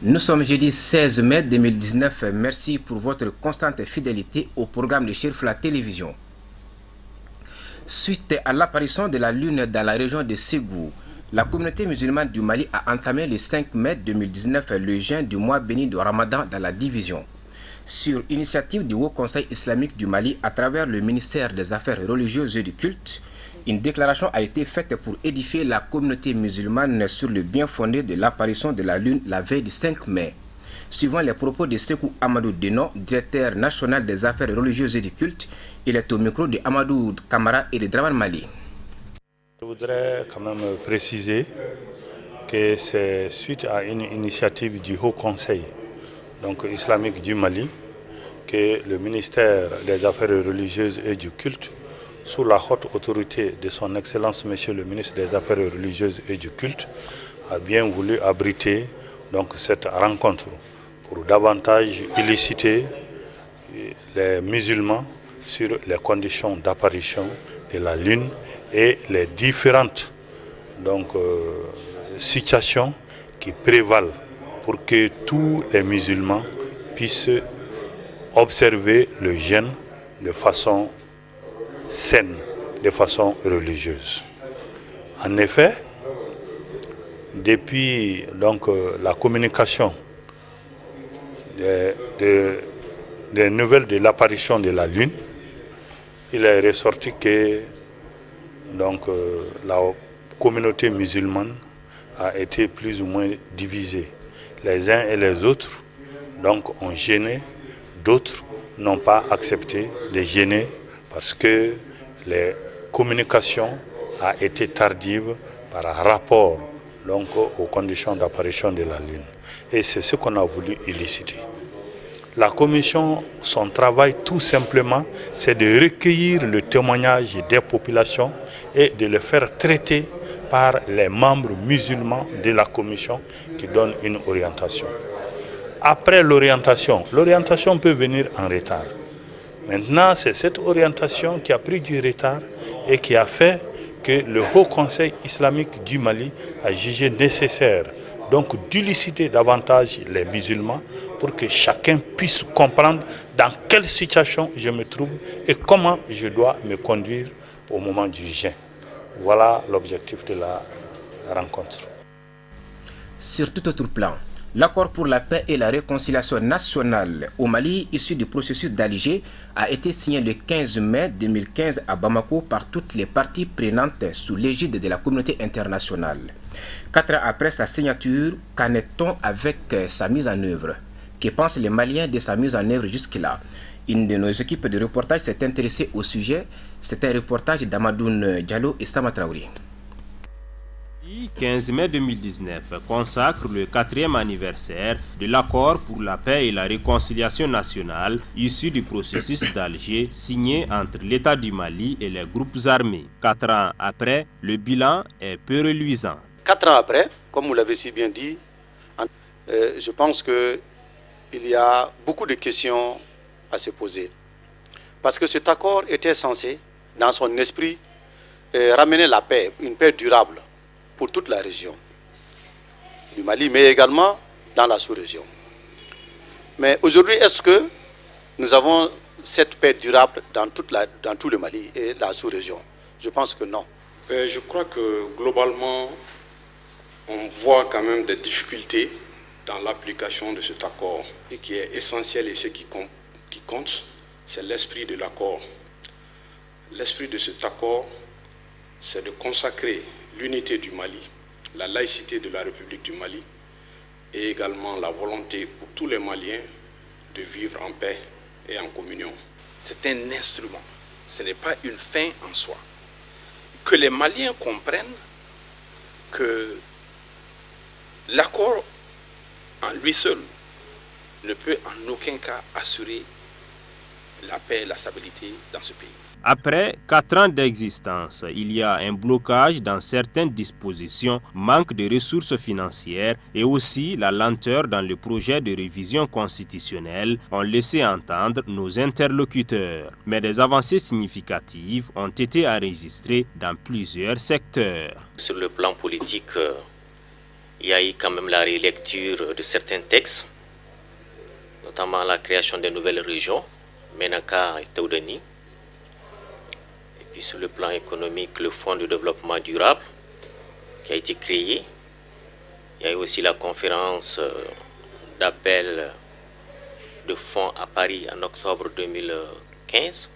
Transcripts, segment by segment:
Nous sommes jeudi 16 mai 2019. Merci pour votre constante fidélité au programme de Chérif Télévision. Suite à l'apparition de la lune dans la région de Ségou, la communauté musulmane du Mali a entamé le 5 mai 2019 le jeûne du mois béni de Ramadan dans la division. Sur initiative du Haut Conseil islamique du Mali à travers le ministère des Affaires religieuses et du culte, une déclaration a été faite pour édifier la communauté musulmane sur le bien fondé de l'apparition de la lune la veille du 5 mai. Suivant les propos de Sekou Amadou Denon, directeur national des affaires religieuses et du culte, il est au micro de Amadou Kamara et de Draman Mali. Je voudrais quand même préciser que c'est suite à une initiative du Haut Conseil islamique du Mali que le ministère des Affaires religieuses et du culte, sous la haute autorité de son Excellence Monsieur le ministre des Affaires religieuses et du culte, a bien voulu abriter cette rencontre pour davantage illiciter les musulmans sur les conditions d'apparition de la lune et les différentes situations qui prévalent pour que tous les musulmans puissent observer le jeûne de façon saine, de façon religieuse. En effet, depuis la communication des nouvelles de l'apparition de la lune, il est ressorti que la communauté musulmane a été plus ou moins divisée. Les uns et les autres ont jeûné, d'autres n'ont pas accepté de jeûner parce que les communications ont été tardives par rapport aux conditions d'apparition de la lune. Et c'est ce qu'on a voulu illiciter. La commission, son travail tout simplement, c'est de recueillir le témoignage des populations et de le faire traiter par les membres musulmans de la commission qui donnent une orientation. Après l'orientation peut venir en retard. Maintenant, c'est cette orientation qui a pris du retard et qui a fait que le Haut Conseil islamique du Mali a jugé nécessaire d'illiciter davantage les musulmans pour que chacun puisse comprendre dans quelle situation je me trouve et comment je dois me conduire au moment du jeûne. Voilà l'objectif de la rencontre. Sur tout autre plan, l'accord pour la paix et la réconciliation nationale au Mali, issu du processus d'Alger, a été signé le 15 mai 2015 à Bamako par toutes les parties prenantes sous l'égide de la communauté internationale. 4 ans après sa signature, qu'en est-on avec sa mise en œuvre? Que pensent les Maliens de sa mise en œuvre jusque-là? Une de nos équipes de reportage s'est intéressée au sujet. C'est un reportage d'Amadoun Diallo et Sama Traoré. Le 15 mai 2019 consacre le 4e anniversaire de l'accord pour la paix et la réconciliation nationale issu du processus d'Alger signé entre l'État du Mali et les groupes armés. 4 ans après, le bilan est peu reluisant. 4 ans après, comme vous l'avez si bien dit, je pense qu'il y a beaucoup de questions à se poser. Parce que cet accord était censé, dans son esprit, ramener la paix, une paix durable pour toute la région du Mali, mais également dans la sous-région. Mais aujourd'hui, est-ce que nous avons cette paix durable dans tout le Mali et la sous-région? Je pense que non. Je crois que globalement, on voit quand même des difficultés dans l'application de cet accord. Ce qui est essentiel et ce qui compte, c'est l'esprit de l'accord. L'esprit de cet accord, c'est de consacrer l'unité du Mali, la laïcité de la République du Mali et également la volonté pour tous les Maliens de vivre en paix et en communion. C'est un instrument, ce n'est pas une fin en soi. Que les Maliens comprennent que l'accord en lui seul ne peut en aucun cas assurer la paix et la stabilité dans ce pays. Après 4 ans d'existence, il y a un blocage dans certaines dispositions, manque de ressources financières et aussi la lenteur dans le projet de révision constitutionnelle ont laissé entendre nos interlocuteurs. Mais des avancées significatives ont été enregistrées dans plusieurs secteurs. Sur le plan politique, il y a eu quand même la relecture de certains textes, notamment la création de nouvelles régions, Menaka et Taoudani. Et puis sur le plan économique, le Fonds de développement durable qui a été créé. Il y a eu aussi la conférence d'appel de fonds à Paris en octobre 2015.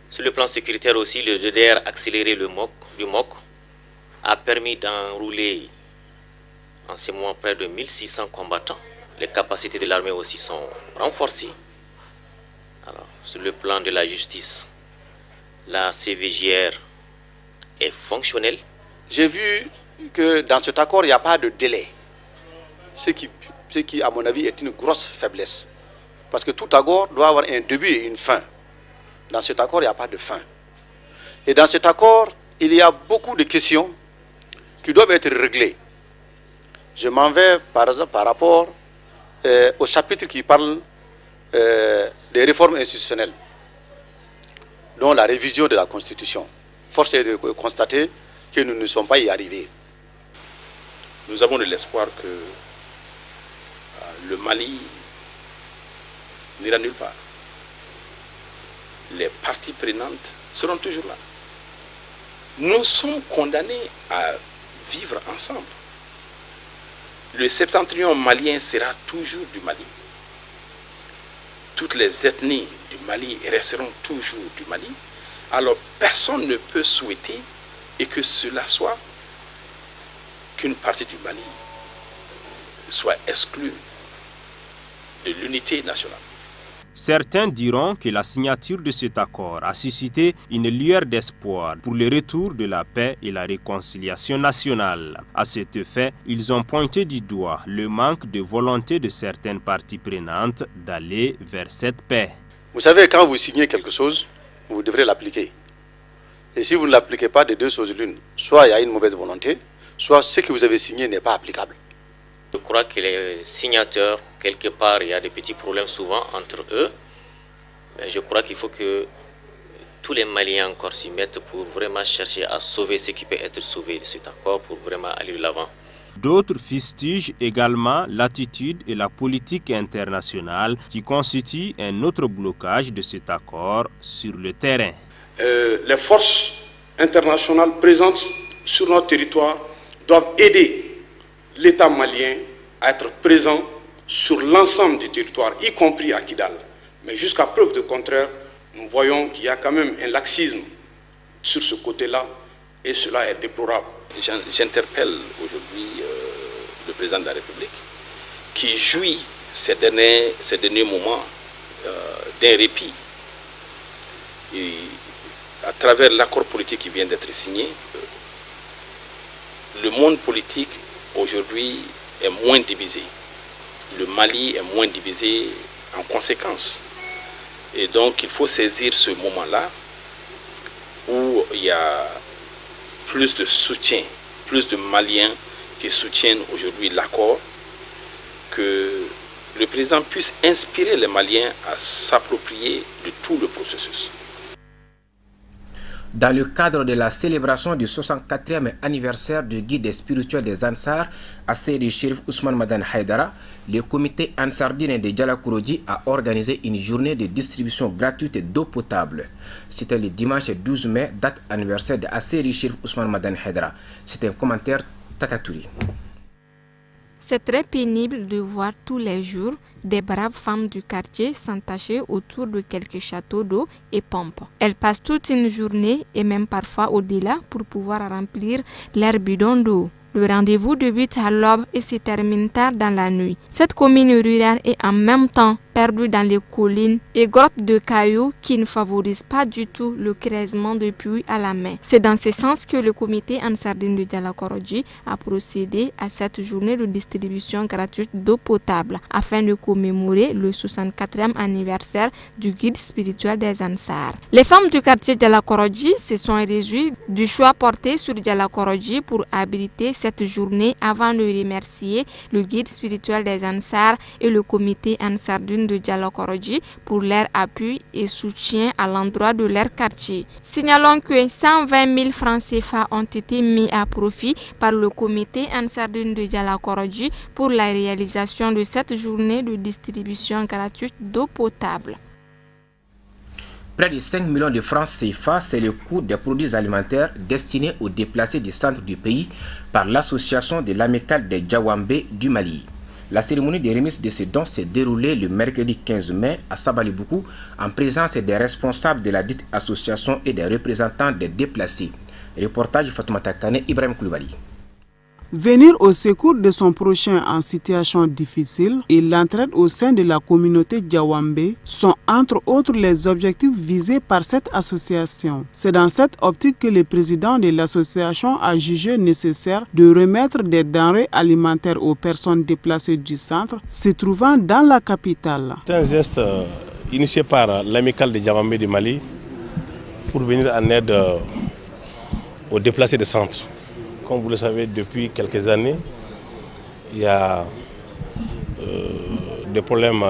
Sur le plan sécuritaire aussi, le DDR accéléré du MOC a permis d'enrouler en ce moment près de 1600 combattants. Les capacités de l'armée aussi sont renforcées. Alors, sur le plan de la justice, la CVJR est fonctionnelle. J'ai vu que dans cet accord, il n'y a pas de délai. Ce qui, à mon avis, est une grosse faiblesse. Parce que tout accord doit avoir un début et une fin. Dans cet accord, il n'y a pas de fin. Et dans cet accord, il y a beaucoup de questions qui doivent être réglées. Je m'en vais par rapport au chapitre qui parle des réformes institutionnelles, dont la révision de la Constitution. Force est de constater que nous ne sommes pas y arrivés. Nous avons de l'espoir que le Mali n'ira nulle part. Les parties prenantes seront toujours là. Nous sommes condamnés à vivre ensemble. Le septentrion malien sera toujours du Mali. Toutes les ethnies du Mali resteront toujours du Mali. Alors personne ne peut souhaiter et que cela soit qu'une partie du Mali soit exclue de l'unité nationale. Certains diront que la signature de cet accord a suscité une lueur d'espoir pour le retour de la paix et la réconciliation nationale. À cet effet, ils ont pointé du doigt le manque de volonté de certaines parties prenantes d'aller vers cette paix. Vous savez, quand vous signez quelque chose, vous devrez l'appliquer. Et si vous ne l'appliquez pas, de deux choses l'une, soit il y a une mauvaise volonté, soit ce que vous avez signé n'est pas applicable. Je crois que les signataires, quelque part, il y a des petits problèmes souvent entre eux. Mais je crois qu'il faut que tous les Maliens encore s'y mettent pour vraiment chercher à sauver ce qui peut être sauvé de cet accord pour vraiment aller de l'avant. D'autres fustigent également l'attitude et la politique internationale qui constituent un autre blocage de cet accord sur le terrain. Les forces internationales présentes sur notre territoire doivent aider l'État malien à être présent sur l'ensemble du territoire, y compris à Kidal. Mais jusqu'à preuve de contraire, nous voyons qu'il y a quand même un laxisme sur ce côté-là et cela est déplorable. J'interpelle aujourd'hui le président de la République qui jouit ces derniers moments d'un répit. Et à travers l'accord politique qui vient d'être signé, le monde politique aujourd'hui est moins divisé. Le Mali est moins divisé en conséquence. Et donc il faut saisir ce moment-là où il y a plus de soutien, plus de Maliens qui soutiennent aujourd'hui l'accord, que le président puisse inspirer les Maliens à s'approprier de tout le processus. Dans le cadre de la célébration du 64e anniversaire du guide spirituel des Ansar, à Seydi Chérif Ousmane Madan Haïdara, le comité Ansardine de Djalakuroji a organisé une journée de distribution gratuite d'eau potable. C'était le dimanche 12 mai, date anniversaire de Seydi Chérif Ousmane Madan Haïdara. C'est un commentaire Tatatouri. C'est très pénible de voir tous les jours des braves femmes du quartier s'entacher autour de quelques châteaux d'eau et pompes. Elles passent toute une journée et même parfois au-delà pour pouvoir remplir leurs bidons d'eau. Le rendez-vous débute à l'aube et se termine tard dans la nuit. Cette commune rurale est en même temps perdue dans les collines et grottes de cailloux qui ne favorisent pas du tout le creusement de puits à la main. C'est dans ce sens que le comité Ansardine de Djalakuroji a procédé à cette journée de distribution gratuite d'eau potable afin de commémorer le 64e anniversaire du guide spirituel des Ansar. Les femmes du quartier Djalakuroji se sont réjouies du choix porté sur Djalakuroji pour habiliter cette journée avant de remercier le guide spirituel des Ansar et le comité Ansardine Ansardine de Dialokoroji pour leur appui et soutien à l'endroit de leur quartier. Signalons que 120 000 francs CFA ont été mis à profit par le comité Ansardine de Dialokoroji pour la réalisation de cette journée de distribution gratuite d'eau potable. Près de 5 millions de francs CFA, c'est le coût des produits alimentaires destinés aux déplacés du centre du pays par l'association de l'amicale des Djawambé du Mali. La cérémonie de remise de ce don s'est déroulée le mercredi 15 mai à Sabaliboukou en présence des responsables de la dite association et des représentants des déplacés. Reportage Fatoumata Kane, Ibrahim Koulibaly. Venir au secours de son prochain en situation difficile et l'entraide au sein de la communauté Djawambé sont entre autres les objectifs visés par cette association. C'est dans cette optique que le président de l'association a jugé nécessaire de remettre des denrées alimentaires aux personnes déplacées du centre se trouvant dans la capitale. C'est un geste initié par l'amicale des Djawambé du Mali pour venir en aide aux déplacés des centres. Comme vous le savez, depuis quelques années, il y a des problèmes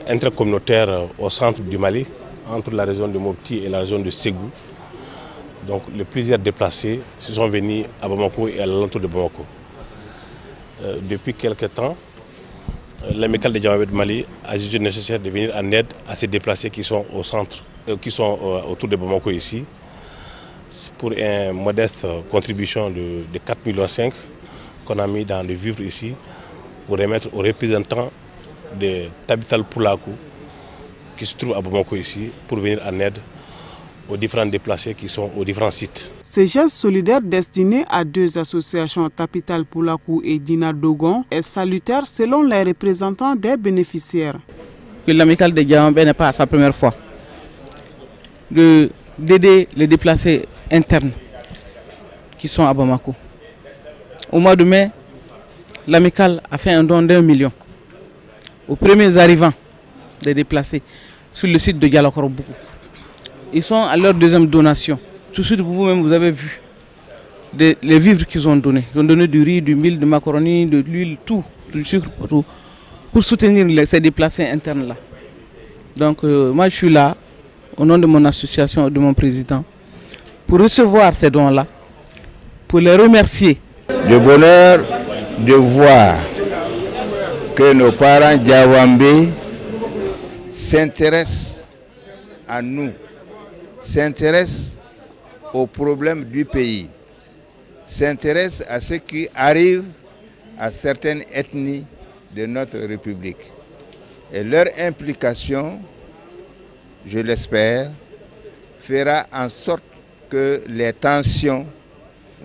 intercommunautaires au centre du Mali, entre la région de Mopti et la région de Ségou. Donc, plusieurs déplacés se sont venus à Bamako et à l'alentour de Bamako. Depuis quelques temps, l'amicale des Djawambé du Mali a jugé nécessaire de venir en aide à ces déplacés qui sont au centre, qui sont autour de Bamako ici, pour une modeste contribution de 4,5 millions qu'on a mis dans le vivre ici pour remettre aux représentants de Tabital Poulakou qui se trouvent à Bamako ici pour venir en aide aux différents déplacés qui sont aux différents sites. Ces gestes solidaires destinés à deux associations, Tabital Poulakou et Dina Dogon, est salutaire selon les représentants des bénéficiaires. L'amicale de Djawambé n'est pas à sa première fois d'aider les déplacés internes qui sont à Bamako. Au mois de mai, l'amicale a fait un don d'1 million aux premiers arrivants des déplacés sur le site de Dialokoroji. Ils sont à leur deuxième donation. Tout de suite, vous-même, vous avez vu les vivres qu'ils ont donnés. Ils ont donné du riz, du mil, du macaroni, de l'huile, tout, du sucre, tout, pour soutenir ces déplacés internes-là. Donc, moi, je suis là, au nom de mon association, de mon président, pour recevoir ces dons-là, pour les remercier. Le bonheur de voir que nos parents Djawambé s'intéressent à nous, s'intéressent aux problèmes du pays, s'intéressent à ce qui arrive à certaines ethnies de notre République. Et leur implication, je l'espère, fera en sorte que les tensions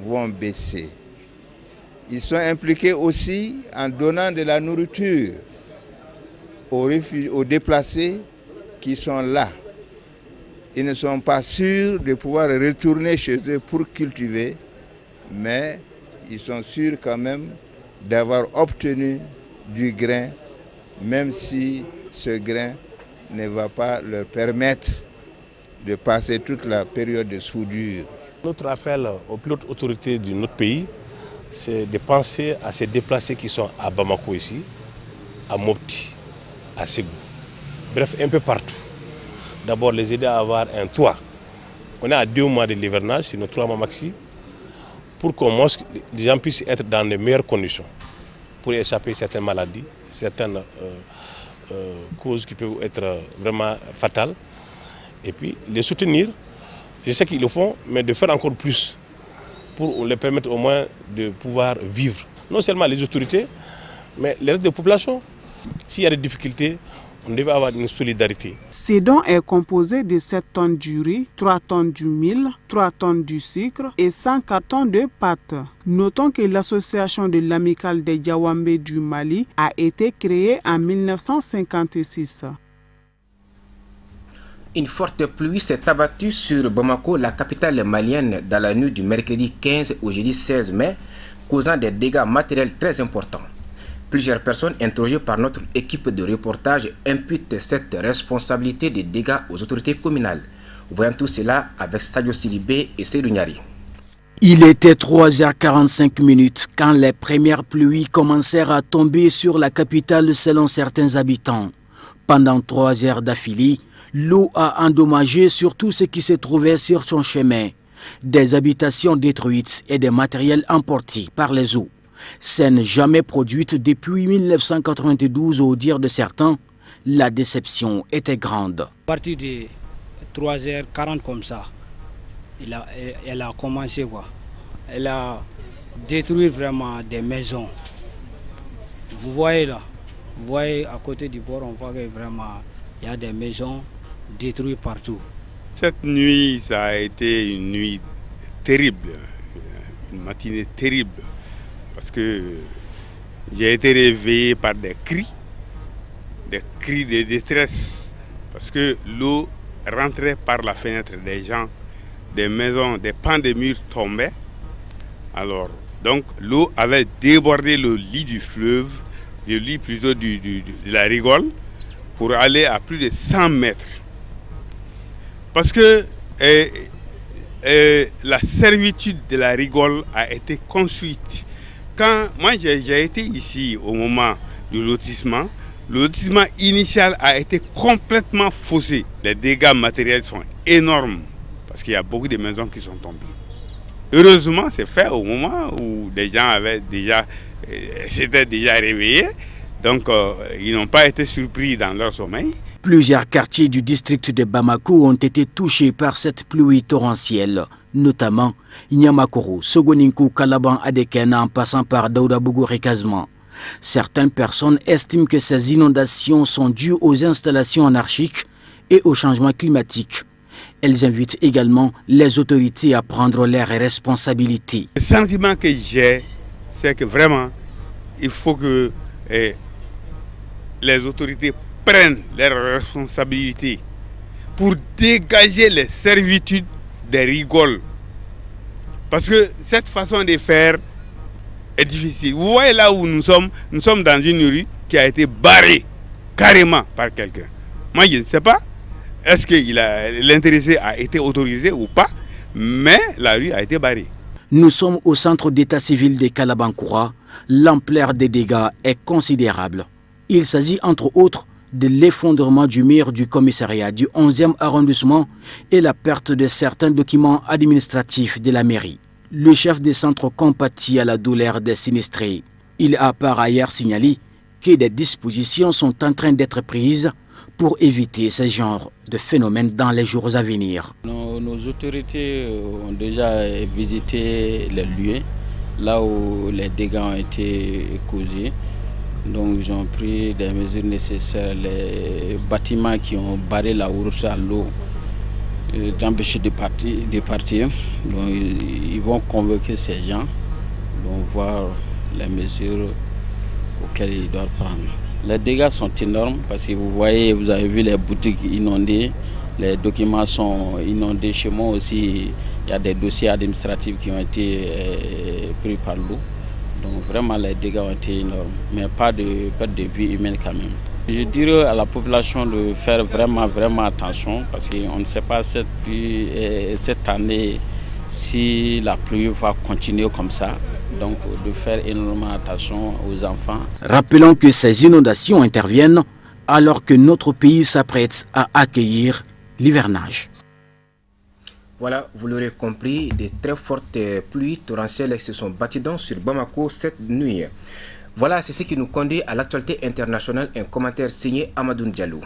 vont baisser. Ils sont impliqués aussi en donnant de la nourriture aux déplacés qui sont là. Ils ne sont pas sûrs de pouvoir retourner chez eux pour cultiver, mais ils sont sûrs quand même d'avoir obtenu du grain, même si ce grain ne va pas leur permettre de passer toute la période de soudure. Notre appel aux plus hautes autorités de notre pays, c'est de penser à ces déplacés qui sont à Bamako ici, à Mopti, à Ségou, bref, un peu partout. D'abord, les aider à avoir un toit. On est à 2 mois de l'hivernage, c'est notre 3 mois maxi, pour que les gens puissent être dans de meilleures conditions, pour échapper à certaines maladies, certaines causes qui peuvent être vraiment fatales. Et puis les soutenir, je sais qu'ils le font, mais de faire encore plus pour les permettre au moins de pouvoir vivre. Non seulement les autorités, mais les restes de la population. S'il y a des difficultés, on devait avoir une solidarité. Ce don est composé de 7 tonnes du riz, 3 tonnes du mil, 3 tonnes du sucre et 100 cartons de pâtes. Notons que l'association de l'amicale des Djawambé du Mali a été créée en 1956. Une forte pluie s'est abattue sur Bamako, la capitale malienne, dans la nuit du mercredi 15 au jeudi 16 mai, causant des dégâts matériels très importants. Plusieurs personnes interrogées par notre équipe de reportage imputent cette responsabilité des dégâts aux autorités communales. Voyons tout cela avec Sadio Sidibé et Seydou Niari. Il était 3h45 quand les premières pluies commencèrent à tomber sur la capitale selon certains habitants. Pendant 3 heures d'affilée, l'eau a endommagé surtout ce qui se trouvait sur son chemin. Des habitations détruites et des matériels emportés par les eaux. Scène jamais produite depuis 1992 au dire de certains, la déception était grande. À partir de 3h40 comme ça, elle a commencé quoi. Elle a détruit vraiment des maisons. Vous voyez là, vous voyez à côté du bord, on voit que vraiment il y a des maisons détruites partout. Cette nuit, ça a été une nuit terrible, une matinée terrible, parce que j'ai été réveillé par des cris de détresse, parce que l'eau rentrait par la fenêtre des gens, des maisons, des pans de murs tombaient. Alors, donc l'eau avait débordé le lit du fleuve, le lit plutôt de la rigole, pour aller à plus de 100 mètres. Parce que la servitude de la rigole a été construite. Quand moi j'ai été ici au moment du lotissement, le lotissement initial a été complètement faussé. Les dégâts matériels sont énormes parce qu'il y a beaucoup de maisons qui sont tombées. Heureusement, c'est fait au moment où les gens s'étaient déjà réveillés, donc ils n'ont pas été surpris dans leur sommeil. Plusieurs quartiers du district de Bamako ont été touchés par cette pluie torrentielle, notamment Niamakoro, Sogoninkou, Kalaban, Adekena en passant par Daoudabougou et Kazman. Certaines personnes estiment que ces inondations sont dues aux installations anarchiques et au changement climatique. Elles invitent également les autorités à prendre leurs responsabilités. Le sentiment que j'ai, c'est que vraiment, il faut que les autorités prennent leurs responsabilités pour dégager les servitudes des rigoles. Parce que cette façon de faire est difficile. Vous voyez là où nous sommes dans une rue qui a été barrée carrément par quelqu'un. Moi je ne sais pas, est-ce que l'intéressé a été autorisé ou pas, mais la rue a été barrée. Nous sommes au centre d'état civil de Kalabankoura. L'ampleur des dégâts est considérable. Il s'agit entre autres de l'effondrement du mur du commissariat du 11e arrondissement et la perte de certains documents administratifs de la mairie. Le chef de centre compatit à la douleur des sinistrés. Il a par ailleurs signalé que des dispositions sont en train d'être prises pour éviter ce genre de phénomène dans les jours à venir. Nos autorités ont déjà visité les lieux, là où les dégâts ont été causés. Donc ils ont pris des mesures nécessaires. Les bâtiments qui ont barré la route à l'eau d'empêcher de partir. Donc ils vont convoquer ces gens, donc voir les mesures auxquelles ils doivent prendre. Les dégâts sont énormes parce que vous avez vu les boutiques inondées, les documents sont inondés. Chez moi aussi, il y a des dossiers administratifs qui ont été pris par l'eau. Donc vraiment les dégâts ont été énormes, mais pas de perte de vie humaine quand même. Je dirais à la population de faire vraiment attention parce qu'on ne sait pas cette année si la pluie va continuer comme ça. Donc de faire énormément attention aux enfants. Rappelons que ces inondations interviennent alors que notre pays s'apprête à accueillir l'hivernage. Voilà, vous l'aurez compris, de très fortes pluies torrentielles se sont battues donc sur Bamako cette nuit. Voilà, c'est ce qui nous conduit à l'actualité internationale, un commentaire signé Amadou Diallo.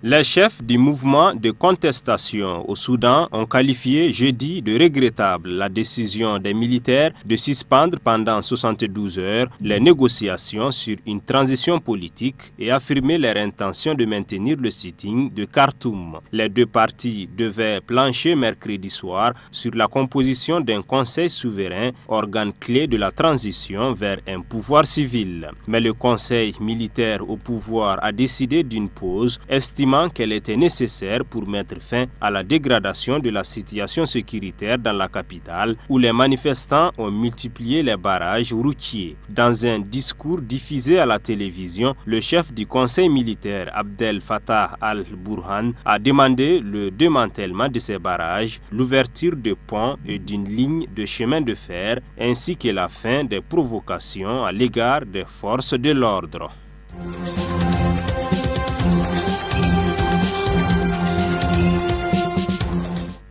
Les chefs du mouvement de contestation au Soudan ont qualifié jeudi de regrettable la décision des militaires de suspendre pendant 72 heures les négociations sur une transition politique et affirmé leur intention de maintenir le sitting de Khartoum. Les deux parties devaient plancher mercredi soir sur la composition d'un conseil souverain, organe clé de la transition vers un pouvoir civil. Mais le conseil militaire au pouvoir a décidé d'une pause, estimant estimant qu'elle était nécessaire pour mettre fin à la dégradation de la situation sécuritaire dans la capitale, où les manifestants ont multiplié les barrages routiers. Dans un discours diffusé à la télévision, le chef du conseil militaire Abdel Fattah al-Burhan a demandé le démantèlement de ces barrages, l'ouverture de ponts et d'une ligne de chemin de fer, ainsi que la fin des provocations à l'égard des forces de l'ordre.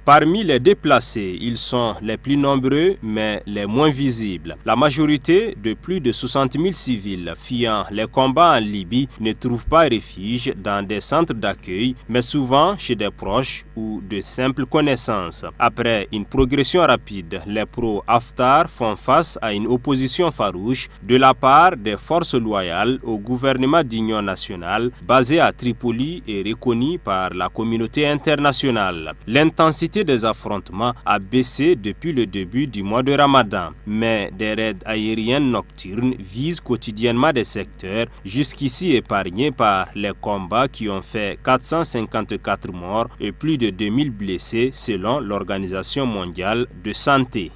Parmi les déplacés, ils sont les plus nombreux mais les moins visibles. La majorité de plus de 60 000 civils fuyant les combats en Libye ne trouvent pas refuge dans des centres d'accueil, mais souvent chez des proches ou de simples connaissances. Après une progression rapide, les pro-Haftar font face à une opposition farouche de la part des forces loyales au gouvernement d'union nationale basé à Tripoli et reconnu par la communauté internationale. L'intensité des affrontements a baissé depuis le début du mois de Ramadan, mais des raids aériens nocturnes visent quotidiennement des secteurs jusqu'ici épargnés par les combats qui ont fait 454 morts et plus de 2000 blessés selon l'Organisation mondiale de santé.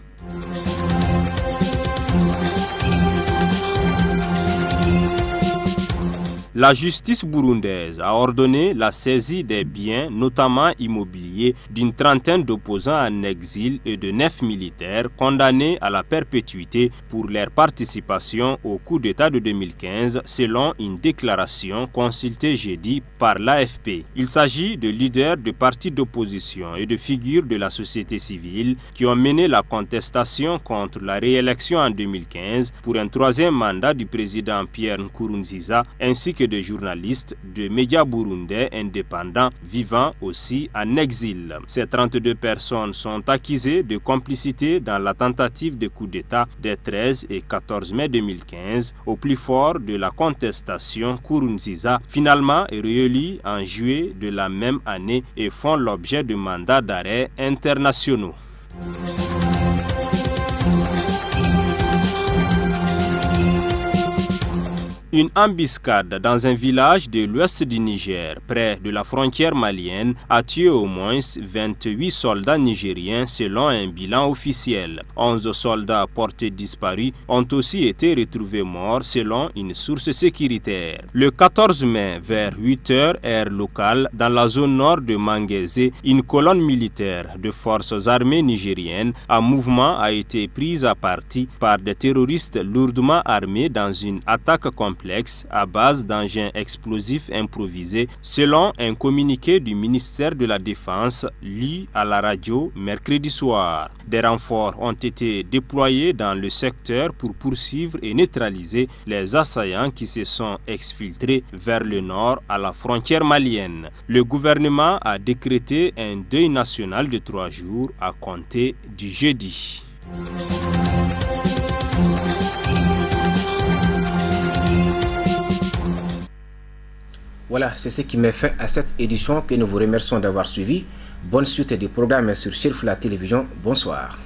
La justice burundaise a ordonné la saisie des biens, notamment immobiliers, d'une trentaine d'opposants en exil et de 9 militaires condamnés à la perpétuité pour leur participation au coup d'État de 2015, selon une déclaration consultée jeudi par l'AFP. Il s'agit de leaders de partis d'opposition et de figures de la société civile qui ont mené la contestation contre la réélection en 2015 pour un troisième mandat du président Pierre Nkurunziza, ainsi que de journalistes de médias burundais indépendants vivant aussi en exil. Ces 32 personnes sont accusées de complicité dans la tentative de coup d'État des 13 et 14 mai 2015, au plus fort de la contestation. Nkurunziza finalement est réélu en juillet de la même année et font l'objet de mandats d'arrêt internationaux. Une embuscade dans un village de l'ouest du Niger, près de la frontière malienne, a tué au moins 28 soldats nigériens selon un bilan officiel. 11 soldats portés disparus ont aussi été retrouvés morts selon une source sécuritaire. Le 14 mai, vers 8 h heure locale, dans la zone nord de Manguézé, une colonne militaire de forces armées nigériennes en mouvement a été prise à partie par des terroristes lourdement armés dans une attaque complexe à base d'engins explosifs improvisés, selon un communiqué du ministère de la Défense lu à la radio mercredi soir. Des renforts ont été déployés dans le secteur pour poursuivre et neutraliser les assaillants qui se sont exfiltrés vers le nord à la frontière malienne. Le gouvernement a décrété un deuil national de 3 jours à compter du jeudi. Voilà, c'est ce qui met fin à cette édition que nous vous remercions d'avoir suivi. Bonne suite des programmes sur Chérif la télévision. Bonsoir.